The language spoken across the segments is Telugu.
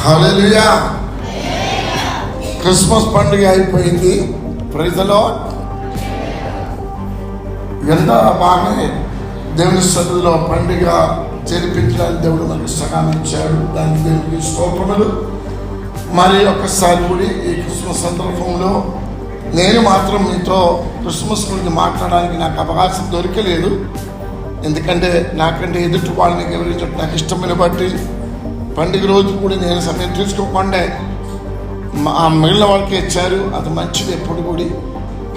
హల్లెలూయా. క్రిస్మస్ పండుగ అయిపోయింది. Praise the lord. ఎంత బాగా దేవుని సన్నిధిలో పండుగ జరిపించడానికి దేవుడు మనకు సహాయం ఇచ్చాడు. దానికి దేవుడికి స్తోత్రములు. మరి ఒక్కసారి కూడా ఈ క్రిస్మస్ సందర్భంలో నేను మాత్రం మీతో క్రిస్మస్ గురించి మాట్లాడడానికి నాకు అవకాశం దొరకలేదు. ఎందుకంటే నాకంటే ఎదుటి వాళ్ళని వివరించడం నాకు ఇష్టమైన బట్టి పండుగ రోజు కూడా నేను సమయం తీసుకోకుండా మిగిలిన వాళ్ళకి ఇచ్చారు. అది మంచిది ఎప్పుడు కూడా.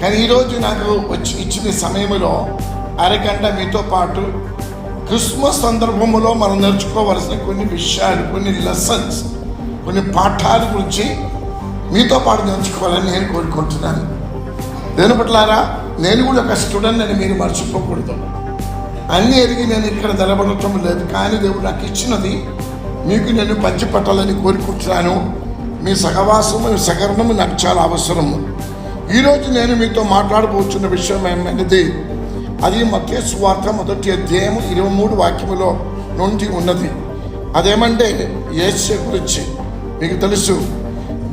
కానీ ఈరోజు నాకు ఇచ్చిన సమయంలో అరగంట మీతో పాటు క్రిస్మస్ సందర్భంలో మనం నేర్చుకోవలసిన కొన్ని విషయాలు, కొన్ని లెసన్స్, కొన్ని పాఠాల గురించి మీతో పాటు నేర్చుకోవాలని నేను కోరుకుంటున్నాను. దేని పట్లారా, నేను కూడా ఒక స్టూడెంట్ అని మీరు మర్చిపోకూడదు. అన్నీ ఎరిగి నేను ఇక్కడ నిలబడటం లేదు. కానీ దేవుడు నాకు ఇచ్చినది మీకు నేను పంచిపెట్టాలని కోరుకుంటున్నాను. మీ సహవాసము, మీ సహకరణము నాకు చాలా అవసరము. ఈరోజు నేను మీతో మాట్లాడబోతున్న విషయం ఏమైనది, అది మత్తయి సువార్త 1వ అధ్యాయం 23 వాక్యములో నుండి ఉన్నది. అదేమంటే యేసు గురించి. మీకు తెలుసు,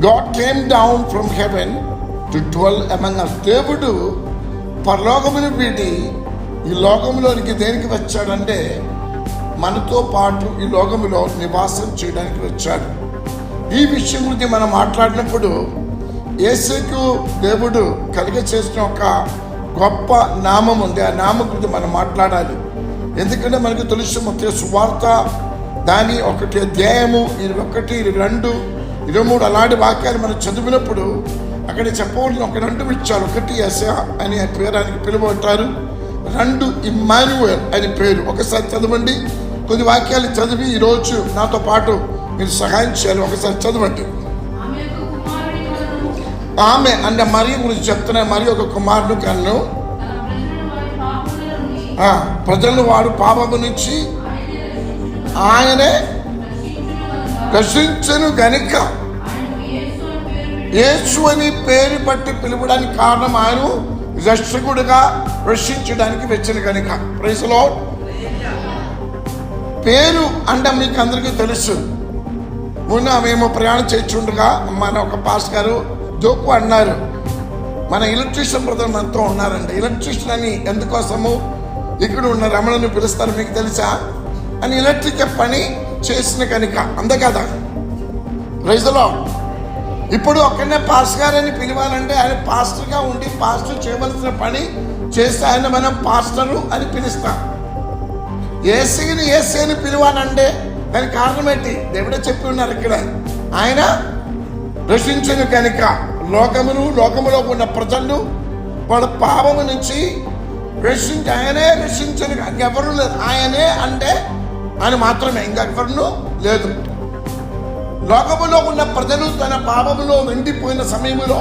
God came down from heaven to dwell among us. దేవుడు పరలోకమును వీడి ఈ లోకంలోనికి దేనికి వచ్చాడంటే మనతో పాటు ఈ లోకంలో నివాసం చేయడానికి వచ్చాడు. ఈ విషయం గురించి మనం మాట్లాడినప్పుడు యేసుకు దేవుడు కలిగ చేసిన ఒక గొప్ప నామం ఉంది. ఆ నామం గురించి మనం మాట్లాడాలి. ఎందుకంటే మనకు తెలుసు మత్తయి సువార్త దాని 1వ అధ్యాయము 21, 22, 23 అలాంటి వాక్యాలు మనం చదివినప్పుడు అక్కడ చెప్పవలసిన ఒక 2 విషయాలు. 1 యేసయ్య అని పేరానికి పిలువబడ్డారు. 2 ఇమ్మాన్యుయేల్ అని పేరు. ఒకసారి చదవండి. కొన్ని వాక్యాలు చదివి ఈరోజు నాతో పాటు మీరు సహాయం చేయాలి. ఒకసారి చదవండి. ఆమె అంటే మరియ గురించి చెప్తున్నాయి. మరి ఒక కుమారుడు కన్ను, ప్రజలను వాడు పాపము నుంచి ఆయనే రక్షించను గనుక యేసు అని పేరు బట్టి పిలువడానికి కారణం ఆయన రక్షకుడుగా రక్షించడానికి వచ్చిన కనుక. Praise the lord. పేరు అంటే మీకు అందరికీ తెలుసు. మొన్న మేము ప్రయాణం చేస్తుండగా మన ఒక పాస్ గారు జోకు అన్నారు, మన ఎలక్ట్రీషియన్ బ్రదర్ మనతో ఉన్నారండి. ఎలక్ట్రీషియన్ అని ఎందుకోసము ఇక్కడ ఉన్న రమణని పిలుస్తారు మీకు తెలుసా అని, ఎలక్ట్రిక్ పని చేసిన కనుక అంతే కదా. Praise the lord. ఇప్పుడు ఒక్కనే పాస్ గారని పిలవాలంటే ఆయన పాస్టర్గా ఉండి పాస్టర్ చేయవలసిన పని చేస్తే ఆయన మనం పాస్టరు అని పిలుస్తాం. ఏసీని ఏసీ అని పిలవాలంటే దానికి కారణం ఏంటి? దేవుడే చెప్పి ఉన్నారు ఇక్కడ, ఆయన రక్షించను కనుక లోకములో ఉన్న ప్రజలను వాడు పాపము నుంచి ఆయనే రక్షించను. ఇంకెవరు లేదు. ఆయనే అంటే ఆయన మాత్రమే, ఇంకెవరు లేదు. లోకములో ఉన్న ప్రజలు తన పాపములో వెండిపోయిన సమయంలో,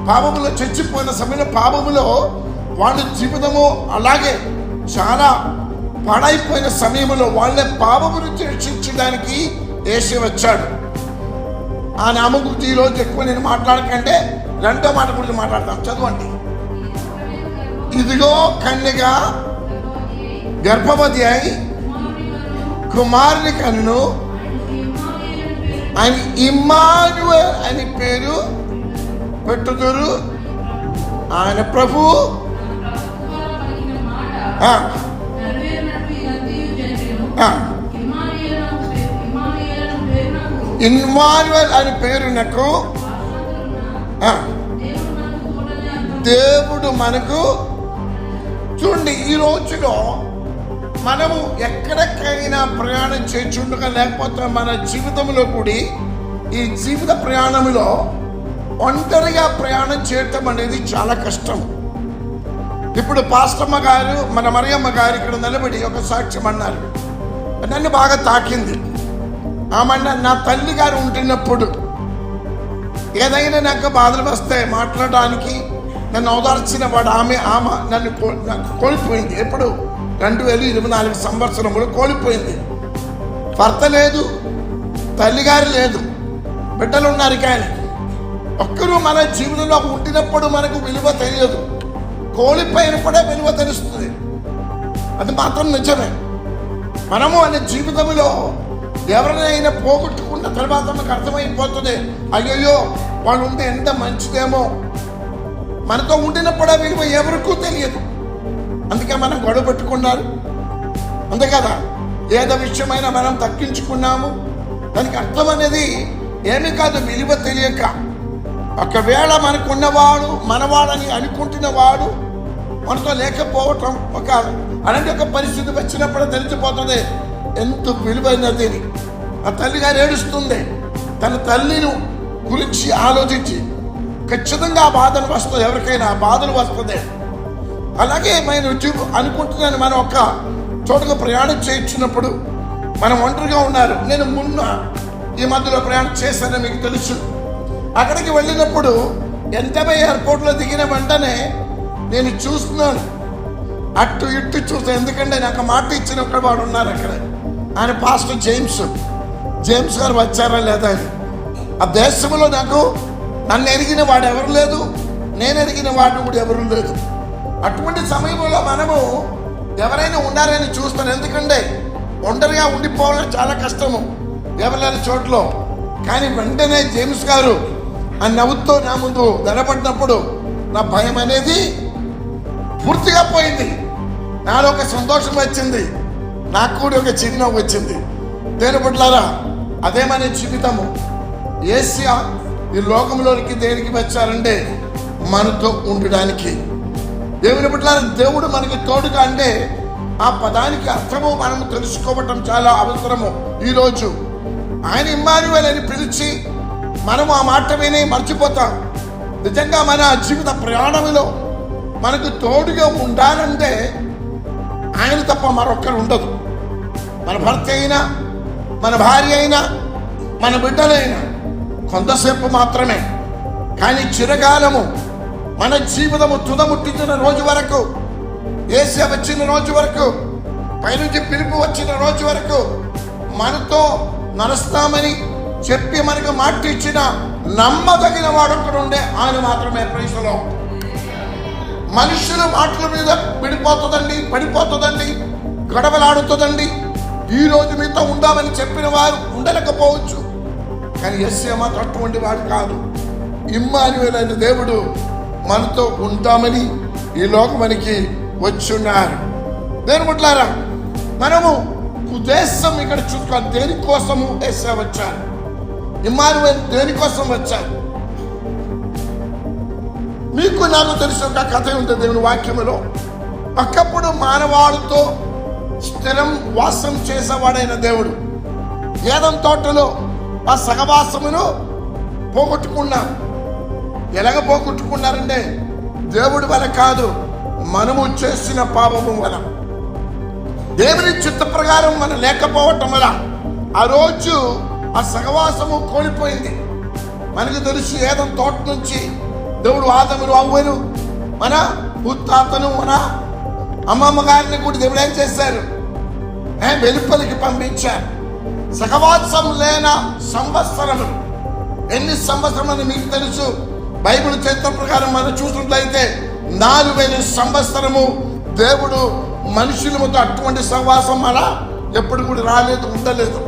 పాపములో చచ్చిపోయిన సమయంలో, పాపములో వాళ్ళ జీవితము అలాగే చాలా పాడైపోయిన సమయంలో వాళ్ళ పాపము నుంచి రక్షించడానికి యేసు వచ్చాడు. ఆ నామం గురించి ఈరోజు ఎక్కువ నేను మాట్లాడకంటే 2వ మాట గురించి మాట్లాడతాను. చదవండి. ఇదిగో కన్యక గర్భవతి అయి కుమారుని కన్ను, ఆయన ఇమ్మానుయేల్ అని పేరు పెట్టుదురు. ఆయన ప్రభు ఇమ్మానుయేల్ అని పేరు నాకు దేవుడు మనకు. చూడండి, ఈ రోజులో మనము ఎక్కడికైనా ప్రయాణం చేస్తుండగా, లేకపోతే మన జీవితంలో కూడా ఈ జీవిత ప్రయాణంలో ఒంటరిగా ప్రయాణం చేయటం అనేది చాలా కష్టం. ఇప్పుడు పాస్టమ్మ గారు, మన మరియమ్మ గారు ఇక్కడ నిలబడి ఒక సాక్ష్యం అన్నారు. నన్ను బాగా తాకింది. ఆమె నా తల్లి గారు ఉంటున్నప్పుడు ఏదైనా నాకు బాధలు వస్తే మాట్లాడడానికి నన్ను ఓదార్చిన వాడు ఆమె నన్ను కోల్పోయింది. ఎప్పుడు 2024 సంవత్సరంలో కోల్పోయింది. భర్త లేదు, తల్లిగారు లేదు, బిడ్డలు ఉన్నారు. కానీ ఒక్కరు మన జీవితంలో ఉండినప్పుడు మనకు విలువ తెలియదు. కోల్పోయినప్పుడే విలువ తెలుస్తుంది. అది మాత్రం నిజమే. మనము అనే జీవితంలో ఎవరినైనా పోగొట్టుకున్న తర్వాత మనకు అర్థమైపోతుంది, అయ్యయ్యో వాళ్ళు ఉంటే ఎంత మంచిదేమో. మనతో ఉండినప్పుడు ఆ విలువ ఎవరికూ తెలియదు. అందుకే మనం గొడవ పెట్టుకున్నారు, అంతే కదా. ఏదో విషయమైనా మనం తగ్గించుకున్నాము. దానికి అర్థం అనేది ఏమీ కాదు, విలువ తెలియక. ఒకవేళ మనకున్నవాడు మనవాడని అనుకుంటున్నవాడు మనతో లేకపోవటం అలాంటి ఒక పరిస్థితి వచ్చినప్పుడు తెలిసిపోతుంది ఎంత విలువైనది. ఆ తల్లిగారు ఏడుస్తుంది, తన తల్లిని గురించి ఆలోచించి. ఖచ్చితంగా ఆ బాధలు వస్తుంది, ఎవరికైనా ఆ బాధలు వస్తుంది. అలాగే నేను అనుకుంటున్నాను, మనం ఒక చోటుకు ప్రయాణం చేయించినప్పుడు మనం ఒంటరిగా ఉన్నారు. నేను ఈ మధ్యలో ప్రయాణం చేశానని మీకు తెలుసు. అక్కడికి వెళ్ళినప్పుడు ఎంతబై ఎయిర్పోర్ట్లో దిగిన వెంటనే నేను చూస్తున్నాను, అటు ఇటు చూస్తాను. ఎందుకంటే నాకు మాట ఇచ్చిన ఒకడు వాడు ఉన్నారు అక్కడ. ఆయన పాస్టర్ జేమ్స్ గారు వచ్చారా లేదా అని. ఆ దేశంలో నన్ను ఎరిగిన వాడు ఎవరు లేదు, నేను ఎరిగిన వాడు కూడా ఎవరు లేదు. అటువంటి సమయంలో మనము ఎవరైనా ఉన్నారని చూస్తాను. ఎందుకంటే ఒంటరిగా ఉండిపోవడం చాలా కష్టము ఎవరైనా చోట్ల. కానీ వెంటనే జేమ్స్ గారు ఆ నవ్వుతో నా ముందు నిలబడినప్పుడు నా భయం అనేది పూర్తిగా పోయింది. నాలో ఒక సంతోషం వచ్చింది, నాకు కూడా ఒక చిరునవ్వు వచ్చింది. దేని పట్లారా, అదే మన జీవితము. యేసయ్య ఈ లోకంలోనికి దేనికి వచ్చారంటే మనతో ఉండడానికి. దేవుని పట్లారా, దేవుడు మనకి తోడుగా అంటే ఆ పదానికి అర్థము మనం తెలుసుకోవటం చాలా అవసరము. ఈరోజు ఆయన ఇమ్మానుయేల్ అని పిలిచి మనము ఆ మాట విని మర్చిపోతాం. నిజంగా మన జీవిత ప్రయాణంలో మనకు తోడుగా ఉండాలంటే ఆయన తప్ప మరొక్కరు ఉండదు. మన భర్త అయినా, మన భార్య అయినా, మన బిడ్డలైనా కొంతసేపు మాత్రమే. కానీ చిరకాలము మన జీవితము తుదముట్టించిన రోజు వరకు, యేసయ్య వచ్చిన రోజు వరకు, పైనుంచి పిలుపు వచ్చిన రోజు వరకు మనతో నడుస్తామని చెప్పి మనకు మాట ఇచ్చిన నమ్మదగిన వాడొక్కడు ఉండే ఆయన మాత్రమే. ప్రైజ్లో మనుషుల మాటల మీద పడిపోతుందండి, గొడవలాడుతుందండి. ఈ రోజు మీతో ఉందామని చెప్పిన వారు ఉండలేకపోవచ్చు, కానీ యేసయ్య మాత్రం అటువంటి వాడు కాదు. ఇమ్మానుయేల్ అయిన దేవుడు మనతో ఉంటామని ఈ లోకమనికి వచ్చున్నారు. దేని పట్లారా, మనము ఉద్దేశం ఇక్కడ చూసుకోవాలి. దేనికోసము యేసయ్య వచ్చారు, ఇమ్మానుయేల్ దేనికోసం వచ్చారు. మీకు నాకు తెలిసిన ఒక కథ ఉంటుంది దేవుని వాక్యములో. ఒకప్పుడు మానవాళితో స్థిరం వాసం చేసేవాడైన దేవుడు ఏదెన్ తోటలో ఆ సహవాసమును పోగొట్టుకున్నారు. ఎలాగ పోగొట్టుకున్నారంటే దేవుడి వల్ల కాదు, మనము చేసిన పాపము వల్ల, దేవుని చిత్త ప్రకారం మనం లేకపోవటం వల్ల ఆ రోజు ఆ సహవాసము కోల్పోయింది. మనకు తెలుసు, ఏదెన్ తోట నుంచి దేవుడు ఆదమును అవ్వను మన ముత్తాతను మన అమ్మమ్మ గారిని కూడా దేవుడు ఏం చేశారు, వెలుపలికి పంపించారు. సహవాసం లేన సంవత్సరములు ఎన్ని సంవత్సరములు మీకు తెలుసు. బైబిల్ చరిత్ర ప్రకారం మనం చూసినట్లయితే 4000 సంవత్సరము దేవుడు మనుషులతో అటువంటి సహవాసం అలా ఎప్పుడు కూడా రాలేదు, ఉండలేదు.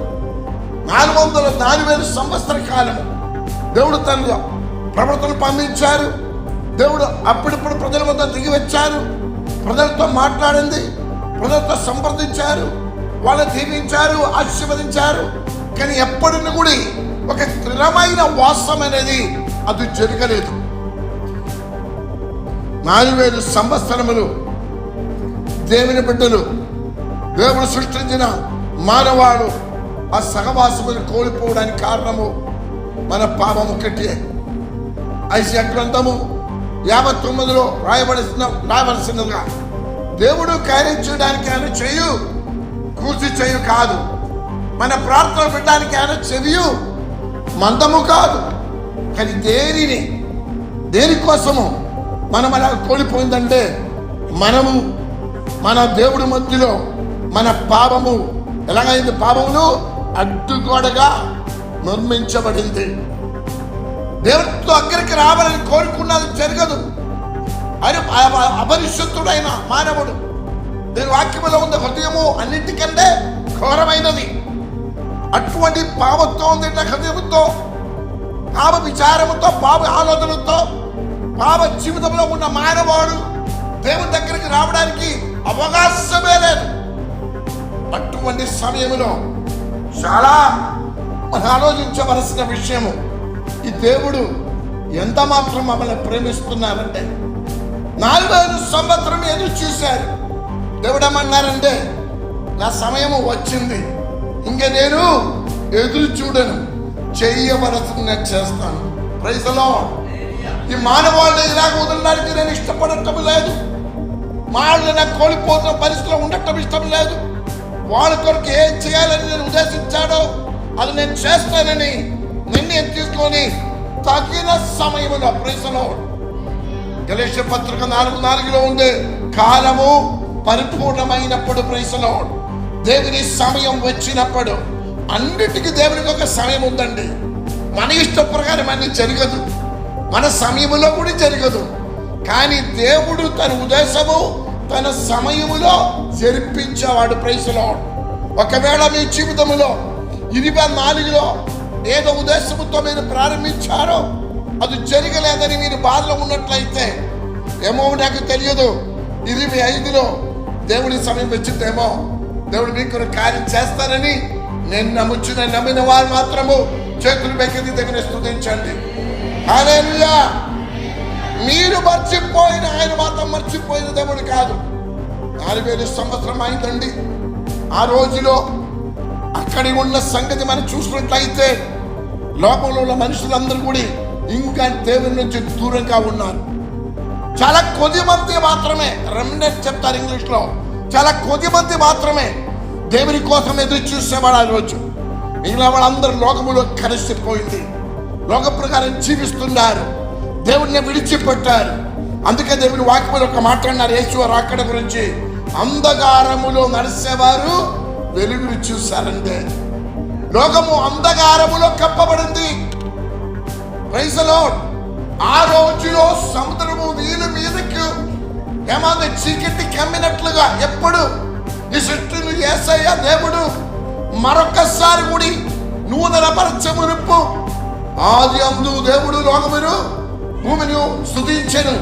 400 సంవత్సర కాలము దేవుడు తన ప్రవర్తన పంపించారు. దేవుడు అప్పుడిప్పుడు ప్రజల వద్ద దిగి వచ్చారు, ప్రజలతో మాట్లాడింది, ప్రజలతో సంప్రదించారు, వాళ్ళు దీవించారు, ఆశీర్వదించారు. కానీ ఎప్పటిని కూడా ఒక స్థిరమైన వాసం అనేది అది జరగలేదు. 4000 సంవత్సరములు దేవుని బిడ్డలు, దేవుడు సృష్టించిన మానవాడు ఆ సహవాసమును కోల్పోవడానికి కారణము మన పాపము కట్టే. ఐజియా గ్రంథము 59లో రాయవలసినదిగా, దేవుడు కార్యం చేయడానికి ఆయన చేయు కూర్చి చేయు కాదు, మన ప్రార్థన పెట్టడానికి ఆయన చెవియు మందము కాదు. కానీ దేనికోసము మనం అలా కోల్పోయిందంటే మనము మన దేవుడి మధ్యలో మన పాపము ఎలాగైంది, పాపమును అడ్డుగోడగా నిర్మించబడింది. దేవుడితో దగ్గరికి రావాలని కోరుకున్నది జరగదు. అని అపరిశుద్ధుడైన మానవుడు, దేవుని వాక్యములో ఉన్న హృదయము అన్నిటికంటే ఘోరమైనది. అటువంటి పాపంతో ఉంది హృదయంతో, పాప విచారముతో, పాప ఆలోచనలతో, పాప జీవితంలో ఉన్న మానవాడు దేవుని దగ్గరికి రావడానికి అవకాశమే లేదు. అటువంటి సమయంలో చాలా మనం ఆలోచించవలసిన విషయము, ఈ దేవుడు ఎంత మాత్రం మమ్మల్ని ప్రేమిస్తున్నారంటే 4,000 సంవత్సరం ఎదురు చూశారు. దేవుడు ఏమన్నారంటే, నా సమయము వచ్చింది, ఇంక నేను ఎదురు చూడను, చెయ్యవలసింది నేను చేస్తాను. Praise the lord. ఈ మానవాళ్ళని ఇలాగ వదలడానికి నేను ఇష్టపడటం లేదు. వాళ్ళు నాకు కోల్పోతున్న పరిస్థితిలో ఉండటం ఇష్టం లేదు. వాళ్ళ కొరకు ఏం చేయాలని నేను ఉద్దేశించాడో అది నేను చేస్తానని నిర్ణయం తీసుకొని తగిన సమయంలో, ప్రైజ్ ది లార్డ్, గలాతీయ పత్రిక 4:4 ఉండే కాలము పరిపూర్ణమైనప్పుడు, ప్రైజ్ ది లార్డ్, దేవుని సమయం వచ్చినప్పుడు, అన్నిటికీ దేవునికి ఒక సమయం ఉందండి. మన ఇష్ట ప్రకారం అన్ని జరగదు, మన సమయంలో కూడా జరగదు. కానీ దేవుడు తన ఉద్దేశము తన సమయములో జరిపించేవాడు. Praise the lord. ఒకవేళ మీ జీవితంలో 24లో ఏదో ఉద్దేశంతో మీరు ప్రారంభించారో అది జరగలేదని మీరు బాధలో ఉన్నట్లయితే, ఏమో నాకు తెలియదు, 25లో దేవుడి సమయం వచ్చిందేమో, దేవుడు మీకు కార్యం చేస్తారని నేను నమ్మిన వారు మాత్రము చేతులు పెట్టి దేవుని స్తుతించండి. హల్లెలూయా. మీరు మర్చిపోయిన ఆయన మాత్రం మర్చిపోయిన దేవుడు కాదు. 4,000 సంవత్సరం అయిందండి. ఆ రోజులో అక్కడి ఉన్న సంగతి మనం చూసినట్లయితే లోకంలో ఉన్న మనుషులందరూ కూడా ఇంకా దేవుని నుంచి దూరంగా ఉన్నారు. చాలా కొద్ది మంది మాత్రమే, రెమినెంట్ చెప్తారు ఇంగ్లీష్లో, చాలా కొద్ది మంది మాత్రమే దేవుని కోసం ఎదురు చూసేవాడు ఆ రోజు. మిగిలిన వాళ్ళందరూ లోకములో కలిసిపోయింది, లోక ప్రకారం జీవిస్తున్నారు, దేవుడిని విడిచిపెట్టారు. అందుకే దేవుని వాక్యములో ఒక మాట అన్నారు యేసు రాకడ గురించి, అంధకారములో నడిచేవారు వెలుగును చూశారంటే. లోకము అంధకారములో కప్పబడింది. Praise the lord. ఆ రోజులో సముద్రము నీళ్ళ మీదకి ఏమంది చీకటి కమ్మినట్లుగా ఎప్పుడు ఈ సృష్టిని యేసయ్య దేవుడు మరొకసారి కూడి నూతన పరచమునుపు ఆది అందు దేవుడు లోకమును భూమిని స్తుతించెను.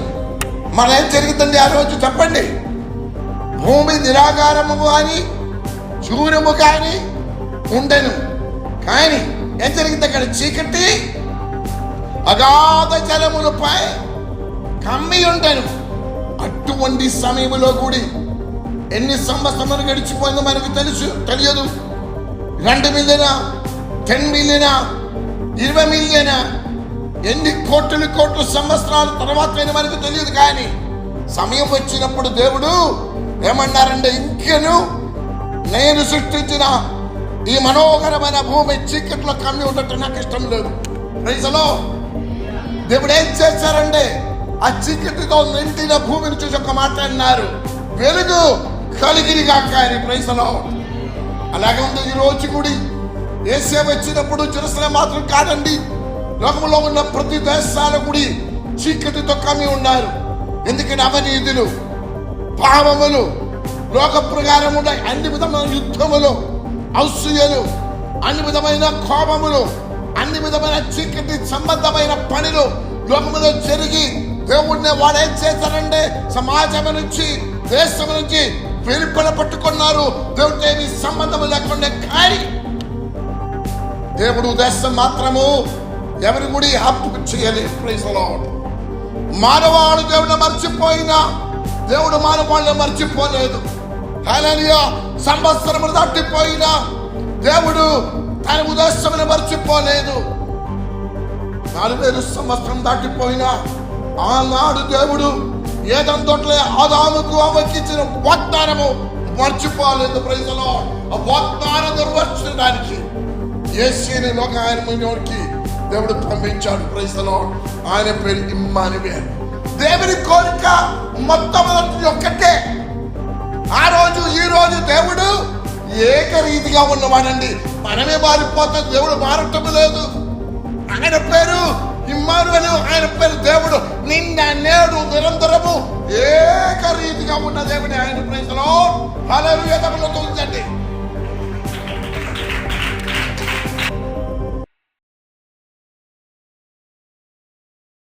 మన ఏం జరిగిందండి ఆ రోజు చెప్పండి? భూమి నిరాకారము కానీ శూన్యము కానీ ఉండెను. కానీ ఏం జరిగింది? అక్కడ చీకటి అగాధ జలములపై కమ్మి ఉండెను. అటువంటి సమయంలో కూడి ఎన్ని సంవత్సరాలు గడిచిపోయిందో మనకు తెలియదు. 2 మిలియనా, 10 మిలియనా, 20 మిలియనా, ఎన్ని కోట్ల సంవత్సరాల తర్వాత మనకు తెలియదు. కానీ సమయం వచ్చినప్పుడు దేవుడు ఏమన్నారంటే, ఇంకను నేను సృష్టించిన ఈ మనోహరమైన భూమి చీకట్లో కమ్మి ఉండటం నాకు ఇష్టం లేదు. Praise the lord. దేవుడు ఏం చేశారంటే, ఆ చీకటితో నిండిన భూమిని చూసి ఒక మాట అన్నారు, వెలుగు కలిగిరిగాక అని. Praise the lord. అలాగే ఉంది ఈ రోజు కూడా. యేసు వచ్చినప్పుడు జెరూసలేం మాత్రం కాదండి, లోకంలో ఉన్న ప్రతి దేశాల గుడి చీకటితో కమ్మి ఉన్నారు. ఎందుకంటే అవినీతులు, పాపములు, లోక ప్రకారం ఉన్న అన్ని విధమైన యుద్ధములు, అసూయలు, అన్ని విధమైన కోపములు, అన్ని విధమైన చీకటి సంబంధమైన పనులు లోకములో జరిగి దేవుడిని వాడు ఏం చేశారంటే సమాజం నుంచి, దేశం నుంచి వెలుపల పట్టుకున్నారు. దేవుడితో ఏమి సంబంధం లేకుండా. కానీ దేవుడు దేశం మాత్రము ఎవరి గుడి హక్కు చేయలేదు. Praise the lord. మానవాడు దేవుడిని మర్చిపోయినా దేవుడు మానవాళ్ళని మర్చిపోలేదు. హల్లెలూయా. సంవత్సరములు దాటిపోయినా దేవుడు తన ఉద్దేశమును మర్చిపోలేదు. 4,000 సంవత్సరం దాటిపోయినా ఆనాడు దేవుడు ఏదెన్ తోటలో ఆదాముకు అవ్వకిచ్చిన వాగ్దానము మర్చిపోలేదు. Praise the lord. ఆ వాగ్దానం నెరవేర్చడానికి యేసుని లోకానికి దేవుడు పంపించాడు. Praise the lord. ఆయన పేరు ఇమ్మానుయేల్. దేవుని కోరిక మొట్టమొదటి ఒక్కటే. ఆ రోజు ఈ రోజు దేవుడు ఏకరీతిగా ఉన్నవాడండి. మనమే మారిపోతే దేవుడు మారటం లేదు. ఆయన పేరు ఇమ్మానుయేలు, ఆయన పేరు దేవుడు నిన్న నేడు నిరంతరము ఏకరీతిగా ఉన్న దేవుని ఆయన. Praise the lord. హల్లెలూయా. తమలో తోంచండి.